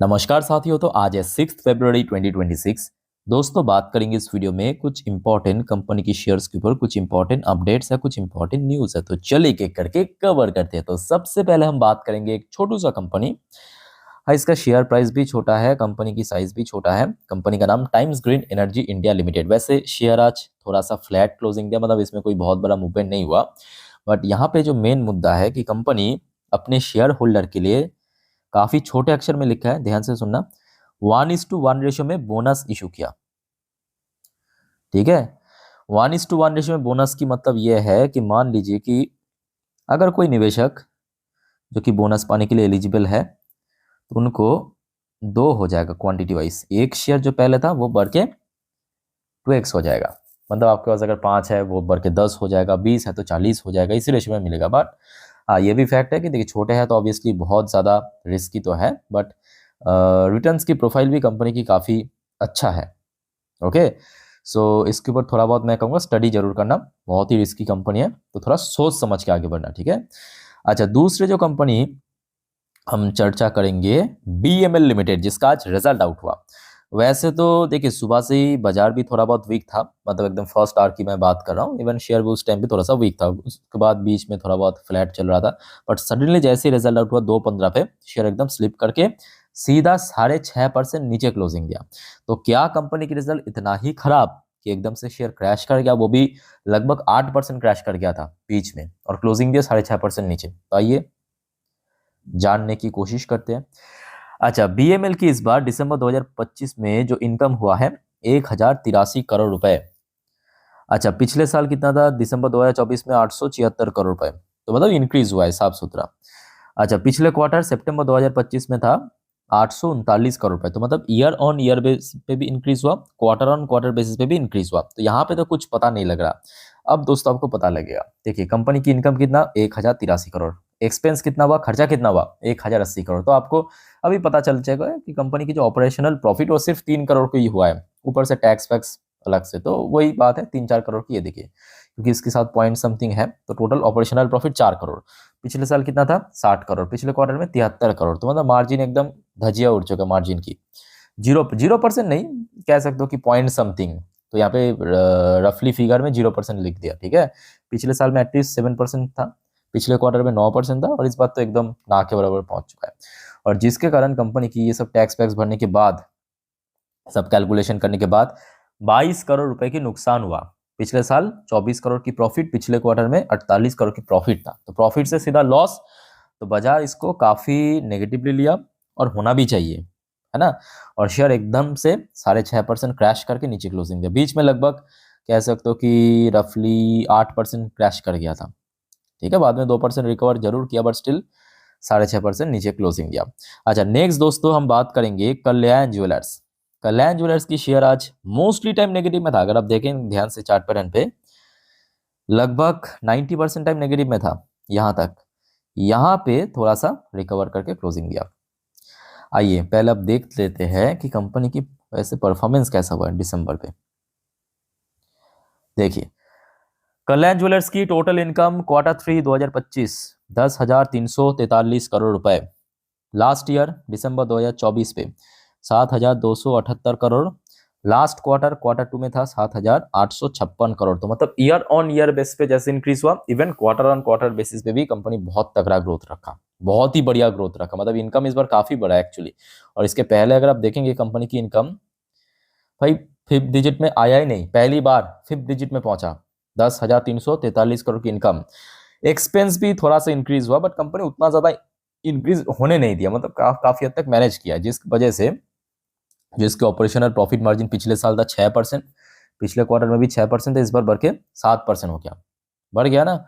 नमस्कार साथियों। तो आज है 6 फरवरी 2026। दोस्तों, बात करेंगे इस वीडियो में कुछ इंपॉर्टेंट कंपनी की शेयर्स के ऊपर, कुछ इंपॉर्टेंट अपडेट्स है, कुछ इंपॉर्टेंट न्यूज़ है। तो चलिए एक एक करके कवर करते हैं। तो सबसे पहले हम बात करेंगे एक छोटू सा कंपनी। हाँ, इसका शेयर प्राइस भी छोटा है, कंपनी की साइज भी छोटा है। कंपनी का नाम times green energy India limited. वैसे शेयर आज थोड़ा सा फ्लैट क्लोजिंग दिया, मतलब इसमें कोई बहुत बड़ा मूवमेंट नहीं हुआ। बट यहाँ पे जो मेन मुद्दा है कि कंपनी अपने शेयर होल्डर के लिए काफी छोटे अक्षर में लिखा है, ध्यान से सुनना, 1:1 रेशियो में बोनस इशू किया। ठीक है, 1:1 रेशियो में बोनस की मतलब यह है कि मान लीजिए कि अगर कोई निवेशक जो कि बोनस पाने के लिए एलिजिबल है तो उनको दो हो जाएगा क्वांटिटी वाइज। एक शेयर जो पहले था वो बढ़ के 2x हो जाएगा। मतलब आपके पास अगर 5 है वो बढ़ के 10 हो जाएगा, 20 है तो 40 हो जाएगा, इसी रेशियो में मिलेगा। बट हाँ, ये भी फैक्ट है कि देखिए छोटे हैं तो ऑब्वियसली बहुत ज़्यादा रिस्की तो है, बट रिटर्न्स की प्रोफाइल भी कंपनी की काफ़ी अच्छा है। ओके, सो इसके ऊपर थोड़ा बहुत मैं कहूँगा स्टडी जरूर करना। बहुत ही रिस्की कंपनी है, तो थोड़ा सोच समझ के आगे बढ़ना। ठीक है। अच्छा, दूसरे जो कंपनी हम चर्चा करेंगे, BML लिमिटेड, जिसका आज रिजल्ट आउट हुआ। वैसे तो देखिए सुबह से ही बाजार भी थोड़ा बहुत वीक था, मतलब एकदम फर्स्ट आवर की मैं बात कर रहा हूँ। इवन शेयर भी उस टाइम पे थोड़ा सा वीक था, उसके बाद बीच में थोड़ा बहुत फ्लैट चल रहा था। बट सडनली जैसे ही रिजल्ट आउट हुआ 2:15 पे शेयर एकदम स्लिप करके सीधा 6.5% नीचे क्लोजिंग दिया। तो क्या कंपनी की रिजल्ट इतना ही खराब कि एकदम से शेयर क्रैश कर गया? वो भी लगभग 8% क्रैश कर गया था बीच में, और क्लोजिंग दिया 6.5% नीचे। तो आइए जानने की कोशिश करते हैं। अच्छा, BML की इस बार दिसंबर 2025 में जो इनकम हुआ है 1083 करोड़ रुपए। अच्छा, पिछले साल कितना था दिसंबर 2024 में? 876 करोड़ रुपए। तो मतलब इंक्रीज हुआ है साफ सुथरा। अच्छा, पिछले क्वार्टर सितंबर 2025 में था 839 करोड़ रुपए। तो मतलब ईयर ऑन ईयर बेसिस पे भी इंक्रीज हुआ, क्वार्टर ऑन क्वार्टर बेसिस पे भी इंक्रीज हुआ। तो यहाँ पे तो कुछ पता नहीं लग रहा। अब दोस्तों आपको पता लगेगा। देखिए कंपनी की इनकम कितना, 1083 करोड़। एक्सपेंस कितना हुआ, खर्चा कितना हुआ, 1080 करोड़। तो आपको अभी पता चल जाएगा कि कंपनी की जो ऑपरेशनल प्रॉफिट वो सिर्फ 3 करोड़ का ही हुआ है, ऊपर से टैक्स वैक्स अलग से। तो वही बात है, 3-4 करोड़ की। ये देखिए, क्योंकि इसके साथ पॉइंट समथिंग है, तो टोटल ऑपरेशनल प्रॉफिट 4 करोड़। पिछले साल कितना था? 60 करोड़। पिछले क्वार्टर में 73 करोड़। तो मतलब मार्जिन एकदम धजिया उड़ चुका मार्जिन की। 0% नहीं कह सकते हो कि पॉइंट समथिंग। तो यहाँ पे रफली फिगर में 0% लिख दिया। ठीक है, पिछले साल में एटलीस्ट 7% था, पिछले क्वार्टर में 9% था, और इस बार तो एकदम ना के बराबर पहुंच चुका है। और जिसके कारण कंपनी की ये सब टैक्स वैक्स भरने के बाद, सब कैलकुलेशन करने के बाद 22 करोड़ रुपए की नुकसान हुआ। पिछले साल 24 करोड़ की प्रॉफिट, पिछले क्वार्टर में 48 करोड़ की प्रॉफिट था। तो प्रॉफिट से सीधा लॉस। तो बाजार इसको काफी नेगेटिवली लिया, और होना भी चाहिए, है ना। और शेयर एकदम से 6.5% क्रैश करके नीचे क्लोजिंग दिया। बीच में लगभग कह सकते हो कि रफली 8% क्रैश कर गया था। ठीक है, बाद में 2% रिकवर जरूर किया, बट स्टिल 6.5% नीचे क्लोजिंग दिया। अच्छा, नेक्स्ट दोस्तों हम बात करेंगे कल्याण ज्वेलर्स। कल्याण ज्वेलर्स की शेयर आज मोस्टली टाइम नेगेटिव में था। अगर आप देखें ध्यान से चार्ट पैटर्न पे, लगभग 90% टाइम नेगेटिव में था यहाँ तक। यहाँ पे थोड़ा सा रिकवर करके क्लोजिंग दिया। आइए पहले अब देख लेते हैं कि कंपनी की वैसे परफॉर्मेंस कैसा हुआ है दिसंबर पे। देखिए, कल्याण ज्वेलर्स की टोटल इनकम Q3 2025 10,343 करोड़ रुपए। लास्ट ईयर दिसंबर 2024 पे 7,278 करोड़। लास्ट क्वार्टर 2 में था 7,856 करोड़। तो मतलब ईयर ऑन ईयर बेसिस पे जैसे इंक्रीज हुआ, even quarter on quarter basis पे भी कंपनी बहुत तगड़ा ग्रोथ रखा, बहुत ही बढ़िया ग्रोथ रखा। मतलब इनकम इस बार काफी बड़ा है एक्चुअली। और इसके पहले अगर आप देखेंगे कंपनी की इनकम, भाई फिफ्थ डिजिट में आया ही नहीं, पहली बार फिफ्थ डिजिट में पहुंचा। 10,343 करोड़ की इनकम। एक्सपेंस भी थोड़ा सा इंक्रीज हुआ, बट कंपनी उतना ज्यादा इंक्रीज होने नहीं दिया, मतलब काफी हद तक मैनेज किया, जिस वजह से जो इसके ऑपरेशनल प्रॉफिट मार्जिन पिछले साल था 6%, पिछले क्वार्टर में भी 6% था, इस बार बढ़ के 7% हो गया, बढ़ गया ना।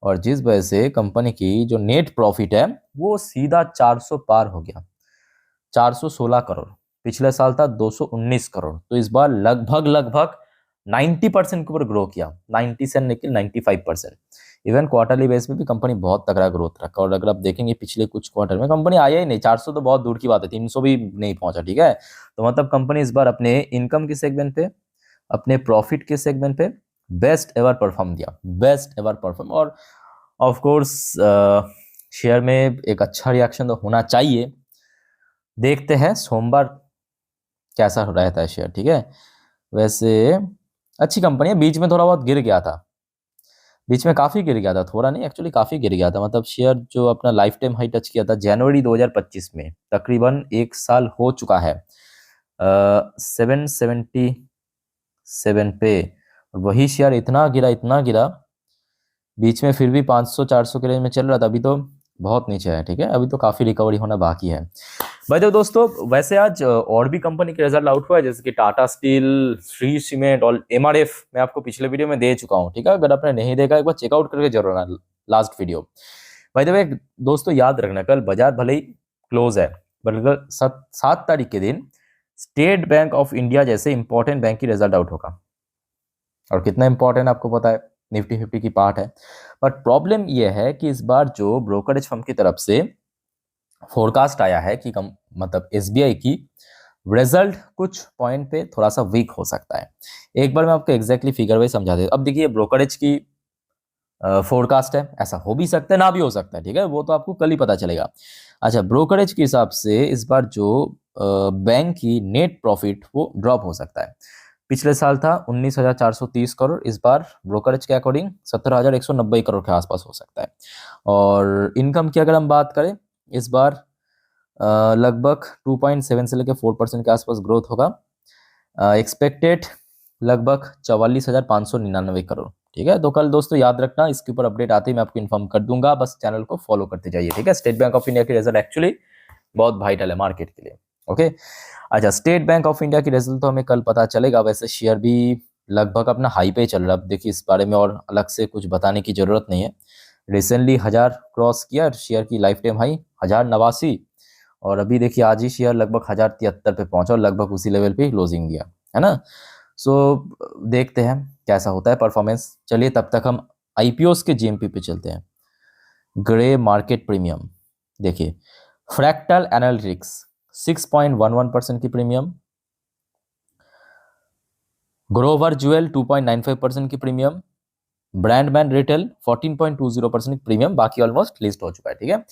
और जिस वजह से कंपनी की जो नेट प्रॉफिट है वो सीधा 400 पार हो गया, 416 करोड़। पिछले साल था 219 करोड़। तो इस बार लगभग लगभग 90% के ऊपर ग्रो किया, 90 से लेकर 95%। इवन क्वार्टरली बेस पे भी कंपनी बहुत तगड़ा ग्रोथ रखा। और अगर आप देखेंगे पिछले कुछ क्वार्टर में कंपनी आया ही नहीं, 400 तो बहुत दूर की बात है, 300 भी नहीं पहुंचा। ठीक है, तो मतलब कंपनी इस बार अपने इनकम के सेगमेंट पे, अपने प्रॉफिट के सेगमेंट पे बेस्ट एवर परफॉर्म दिया, बेस्ट एवर परफॉर्म। और ऑफ कोर्स शेयर में एक अच्छा रिएक्शन तो होना चाहिए, देखते हैं सोमवार कैसा रहता है शेयर, ठीक है। वैसे अच्छी कंपनी है, बीच में थोड़ा बहुत गिर गया था, बीच में काफ़ी गिर गया था, थोड़ा नहीं एक्चुअली काफ़ी गिर गया था, मतलब शेयर जो अपना लाइफ टाइम हाई टच किया था जनवरी 2025 में, तकरीबन 1 साल हो चुका है, 777 पे। और वही शेयर इतना गिरा बीच में, फिर भी 500-400 के रेंज में चल रहा था, अभी तो बहुत नीचे है, ठीक है, अभी तो काफ़ी रिकवरी होना बाकी है। भाई तो दोस्तों वैसे आज और भी कंपनी के रिजल्ट आउट हुआ है, जैसे कि टाटा स्टील, श्री सीमेंट और एमआरएफ, मैं आपको पिछले वीडियो में दे चुका हूँ, ठीक है, अगर आपने नहीं देखा एक बार चेकआउट करके जरूर आना लास्ट वीडियो। भाई तो दोस्तों याद रखना, कल बाजार भले ही क्लोज है, बट 7 तारीख के दिन स्टेट बैंक ऑफ इंडिया जैसे इंपॉर्टेंट बैंक की रिजल्ट आउट होगा, और कितना इंपॉर्टेंट आपको पता है, निफ्टी 50 की पार्ट है। बट प्रॉब्लम यह है कि इस बार जो ब्रोकरेज फर्म की तरफ से फोरकास्ट आया है कि मतलब एसबीआई की रिजल्ट कुछ पॉइंट पे थोड़ा सा वीक हो सकता है। एक बार मैं आपको एग्जैक्टली फिगर वाइज समझा देता हूं। अब देखिए ब्रोकरेज की फोरकास्ट है, ऐसा हो भी सकता है ना भी हो सकता है, ठीक है, वो तो आपको कल ही पता चलेगा। अच्छा, ब्रोकरेज के हिसाब से इस बार जो बैंक की नेट प्रॉफिट वो ड्रॉप हो सकता है। पिछले साल था 19,430 करोड़, इस बार ब्रोकरेज के अकॉर्डिंग 17,190 करोड़ के आसपास हो सकता है। और इनकम की अगर हम बात करें, इस बार लगभग 2.7 से लेकर 4% के आसपास ग्रोथ होगा, एक्सपेक्टेड लगभग 44,599 करोड़, ठीक है। तो कल दोस्तों याद रखना, इसके ऊपर अपडेट आते ही मैं आपको इन्फॉर्म कर दूंगा, बस चैनल को फॉलो करते जाइए, ठीक है। स्टेट बैंक ऑफ इंडिया की रिजल्ट एक्चुअली बहुत वाइटल है मार्केट के लिए, ओके। अच्छा, स्टेट बैंक ऑफ इंडिया की रिजल्ट तो हमें कल पता चलेगा, वैसे शेयर भी लगभग अपना हाई पे चल रहा है। अब देखिए इस बारे में और अलग से कुछ बताने की जरूरत नहीं है, रिसेंटली 1000 क्रॉस किया शेयर की लाइफ टाइम हाई 1089, और अभी देखिए आज ही शेयर लगभग 1073 पे पहुंचा और लगभग उसी लेवल पे क्लोजिंग दिया है ना। सो देखते हैं कैसा होता है परफॉर्मेंस। चलिए तब तक हम आईपीओस के जीएमपी पे चलते हैं। ग्रे मार्केट प्रीमियम देखिए, फ्रैक्टल एनालिटिक्स 6.11% की प्रीमियम, ग्रोवर ज्वेल 2.95% की प्रीमियम, ब्रांडमैन रिटेल 14.20% प्रीमियम, बाकी ऑलमोस्ट लिस्ट हो चुका है, ठीक है।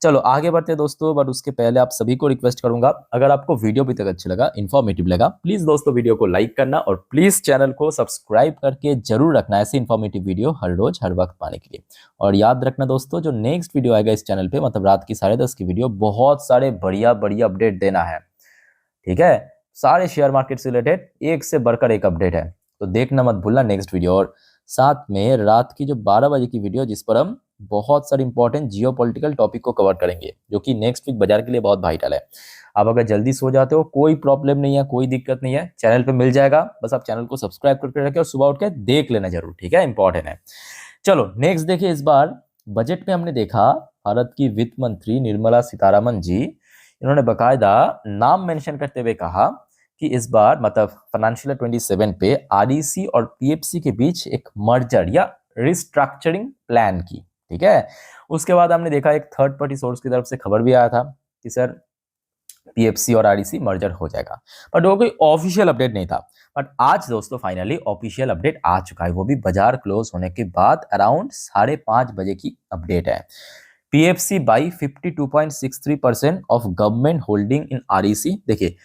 चलो आगे बढ़ते हैं दोस्तों, बट उसके पहले आप सभी को रिक्वेस्ट करूंगा, अगर आपको वीडियो अभी तक अच्छा लगा, इन्फॉर्मेटिव लगा, प्लीज दोस्तों वीडियो को लाइक करना और प्लीज चैनल को सब्सक्राइब करके जरूर रखना ऐसे इन्फॉर्मेटिव वीडियो हर रोज हर वक्त पाने के लिए। और याद रखना दोस्तों, जो नेक्स्ट वीडियो आएगा इस चैनल पे, मतलब रात की 10:30 की वीडियो, बहुत सारे बढ़िया बढ़िया अपडेट देना है, ठीक है। सारे शेयर मार्केट से रिलेटेड एक से बढ़कर एक अपडेट है, तो देखना मत भूलना नेक्स्ट वीडियो। और साथ में रात की जो 12 बजे की वीडियो, जिस पर हम बहुत सारे इंपॉर्टेंट जियोपॉलिटिकल टॉपिक को कवर करेंगे, जो कि नेक्स्ट वीक बाजार के लिए बहुत वाइटल है। आप अगर जल्दी सो जाते हो कोई प्रॉब्लम नहीं है, कोई दिक्कत नहीं है, चैनल पे मिल जाएगा, बस आप चैनल को सब्सक्राइब करके रखें और सुबह उठ के देख लेना जरूर, ठीक है, इंपॉर्टेंट है। चलो नेक्स्ट देखिए, इस बार बजट में हमने देखा भारत की वित्त मंत्री निर्मला सीतारमन जी, इन्होंने बकायदा नाम मेंशन करते हुए कहा कि इस बार मतलब फाइनेंशियल 27 पे आरईसी और पीएफसी के बीच एक मर्जर या रिस्ट्रक्चरिंग प्लान की, ठीक है। उसके बाद हमने देखा एक थर्ड पार्टी सोर्स की तरफ से खबर भी आया था कि सर पीएफसी और आरईसी मर्जर हो जाएगा, बट वो कोई ऑफिशियल अपडेट नहीं था। बट आज दोस्तों फाइनली ऑफिशियल अपडेट आ चुका है, वो भी बाजार क्लोज होने के बाद अराउंड 5:30 बजे की अपडेट है। PFC by 52.63% of government holding in REC. देखिए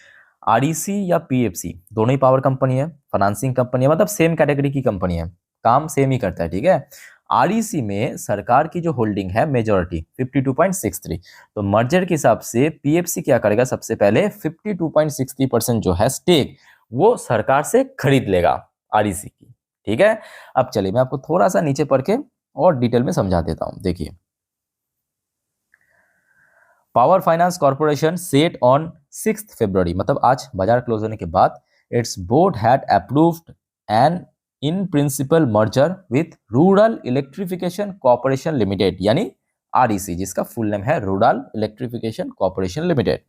आरईसी या पीएफसी दोनों ही पावर कंपनी है, फाइनेंसिंग कंपनी है, मतलब सेम कैटेगरी की कंपनी है, काम सेम ही करता है, ठीक है। आरईसी में सरकार की जो होल्डिंग है मेजॉरिटी 52.63, तो मर्जर के हिसाब से पीएफसी क्या करेगा, सबसे पहले 52.63% जो है स्टेक वो सरकार से खरीद लेगा आरईसी की, ठीक है। अब चलिए मैं आपको थोड़ा सा नीचे पढ़ के और डिटेल में समझा देता हूं। देखिए, Power Finance Corporation said on 6 फरवरी, मतलब आज बाजार क्लोज होने के बाद, its board had approved an in principle merger with Rural Electrification Corporation Limited, यानी आरईसी, जिसका फुल नेम है Rural Electrification Corporation Limited.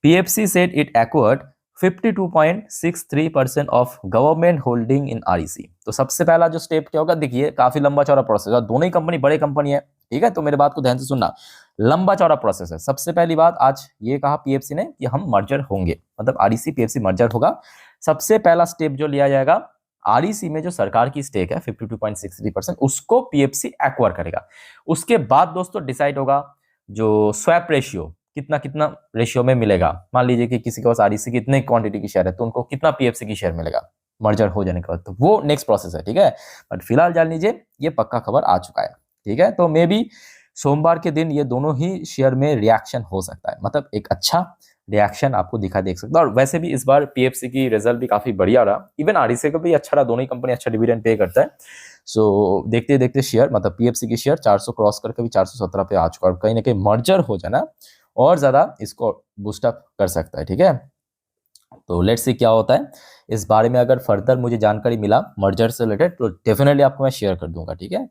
PFC said it acquired 52.63% of government holding in REC. तो सबसे पहला जो स्टेप क्या होगा, देखिए काफी लंबा चौड़ा प्रोसेस है, दोनों ही कंपनी बड़े कंपनी है, ठीक है, तो मेरे बात को ध्यान से सुनना, लंबा चौड़ा प्रोसेस है। सबसे पहली बात आज ये कहा पीएफसी ने कि हम मर्जर होंगे, मतलब आरईसी पीएफसी मर्जर होगा। सबसे पहला स्टेप जो लिया जाएगा, आरईसी में जो सरकार की स्टेक है 52.63%, उसको पीएफसी एक्वायर करेगा। उसके बाद दोस्तों डिसाइड होगा जो स्वैप रेशियो, कितना कितना रेशियो में मिलेगा। मान लीजिए कि किसी के पास आरईसी की इतने क्वांटिटी की शेयर है तो उनको कितना पीएफसी की शेयर मिलेगा मर्जर हो जाने के बाद, तो वो नेक्स्ट प्रोसेस है, ठीक है। बट फिलहाल जान लीजिए ये पक्का खबर आ चुका है, ठीक है। तो मे बी सोमवार के दिन ये दोनों ही शेयर में रिएक्शन हो सकता है, मतलब एक अच्छा रिएक्शन आपको देख सकता है। और वैसे भी इस बार पीएफसी की रिजल्ट भी काफी बढ़िया रहा, इवन आरईसी का भी अच्छा रहा, दोनों ही कंपनी अच्छा डिविडेंड पे करता है। सो देखते देखते शेयर, मतलब पीएफसी की शेयर 400 क्रॉस करके भी 417 पे आ चुका है, और कहीं ना कहीं मर्जर हो जाना और ज्यादा इसको बूस्टअप कर सकता है, ठीक है। तो लेट्स सी क्या होता है इस बारे में। अगर फर्दर मुझे जानकारी मिला मर्जर से रिलेटेड तो डेफिनेटली आपको मैं शेयर कर दूंगा, ठीक है।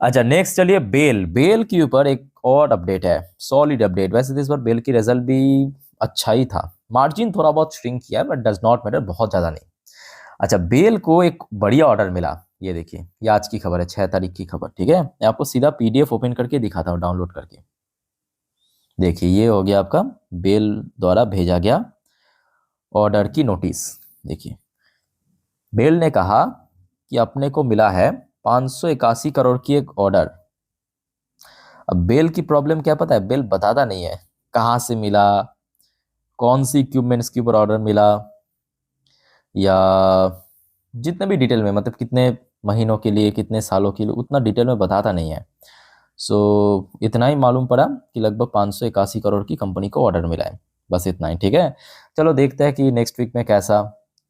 अच्छा नेक्स्ट चलिए, बेल के ऊपर एक और अपडेट है, सॉलिड अपडेट। वैसे तो इस बार बेल की रिजल्ट भी अच्छा ही था, मार्जिन थोड़ा बहुत श्रिंक किया है बट डज नॉट मैटर, बहुत ज्यादा नहीं। अच्छा बेल को एक बढ़िया ऑर्डर मिला, ये देखिए, ये आज की खबर है, 6 तारीख की खबर, ठीक है। मैं आपको सीधा पीडीएफ ओपन करके दिखाता हूँ डाउनलोड करके। देखिए ये हो गया आपका बेल द्वारा भेजा गया ऑर्डर की नोटिस। देखिए बेल ने कहा कि अपने को मिला है 581 करोड़ की एक ऑर्डर। अब बेल की प्रॉब्लम क्या पता है, बेल बताता नहीं है कहाँ से मिला, कौन सी इक्विपमेंट्स के ऊपर ऑर्डर मिला, या जितने भी डिटेल में, मतलब कितने महीनों के लिए, कितने सालों के लिए, उतना डिटेल में बताता नहीं है। सो इतना ही मालूम पड़ा कि लगभग 581 करोड़ की कंपनी को ऑर्डर मिला है, बस इतना ही, ठीक है। चलो देखते हैं कि नेक्स्ट वीक में कैसा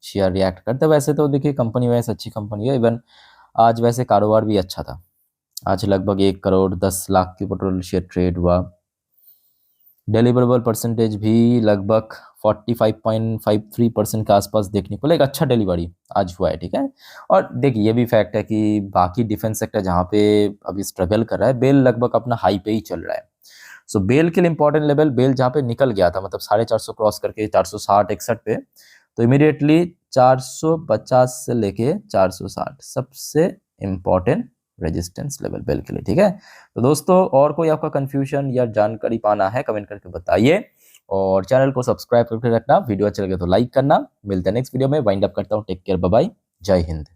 शेयर रिएक्ट करते हैं। वैसे तो देखिए कंपनी वैसे अच्छी कंपनी है, इवन आज वैसे कारोबार भी अच्छा था, आज लगभग 1 करोड़ 10 लाख के ऊपर शेयर ट्रेड हुआ। डिलीवरेबल परसेंटेज भी लगभग 45.53% के आसपास देखने को, एक अच्छा डिलीवरी आज हुआ है, ठीक है। और देखिए ये भी फैक्ट है कि बाकी डिफेंस सेक्टर जहाँ पे अभी स्ट्रगल कर रहा है, बेल लगभग अपना हाई पे ही चल रहा है। सो बेल के लिए इंपॉर्टेंट लेवल, बेल जहाँ पे निकल गया था, मतलब 450 क्रॉस करके 460-61 पे, तो इमीडिएटली 450 से लेके 460 सबसे इम्पोर्टेंट रेजिस्टेंस लेवल बेल के लिए, ठीक है। तो दोस्तों और कोई आपका कंफ्यूजन या जानकारी पाना है कमेंट करके बताइए, और चैनल को सब्सक्राइब करके रखना, वीडियो अच्छा लगे तो लाइक करना। मिलते हैं नेक्स्ट वीडियो में, वाइंड अप करता हूँ, टेक केयर, बाय बाय, जय हिंद।